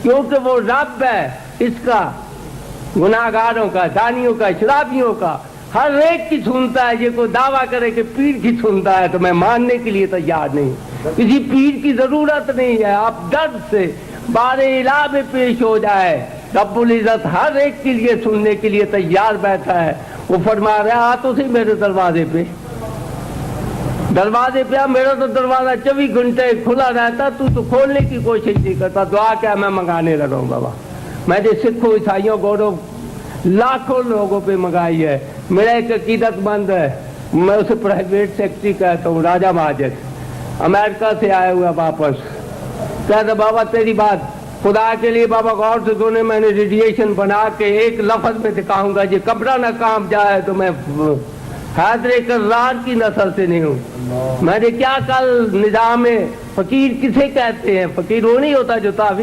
کیونکہ وہ رب ہے اس کا، گناہگاروں کا، دانیوں کا، شرابیوں کا، ہر ایک کی سنتا ہے۔ یہ کوئی دعویٰ کرے کہ پیر کی سنتا ہے تو میں ماننے کے لیے تیار نہیں، کسی پیر کی ضرورت نہیں ہے۔ آپ درد سے بار الہ میں پیش ہو جائے، رب العزت ہر ایک کے لیے سننے کے لیے تیار بیٹھا ہے۔ وہ فرما رہا ہے آ تو صحیح میرے دروازے پہ، دروازے پہ آ، میرا تو دروازہ 24 گھنٹے کھلا رہتا، تو کھولنے کی کوشش نہیں کرتا۔ دعا کیا میں منگانے لگا ہوں بابا، میں نے سکھوں، عیسائیوں، گوروں، لاکھوں لوگوں پہ منگائی ہے۔ میرا ایک عقیدت مند ہے، میں اسے پرائیویٹ سیکرٹری کہتا ہوں، راجہ ماجد، امریکہ سے آیا ہوا واپس، کہتا بابا تیری بات خدا کے لیے بابا غور سے سنے، میں نے ریڈیشن بنا کے ایک لفظ میں دکھاؤں گا، یہ کمرہ نہ کام جائے تو میں حیدر کرار کی نسل سے نہیں ہوں۔ میں نے کیا کل نظام فقیر کسے کہتے ہیں؟ فقیر وہ نہیں ہوتا جو تعویذ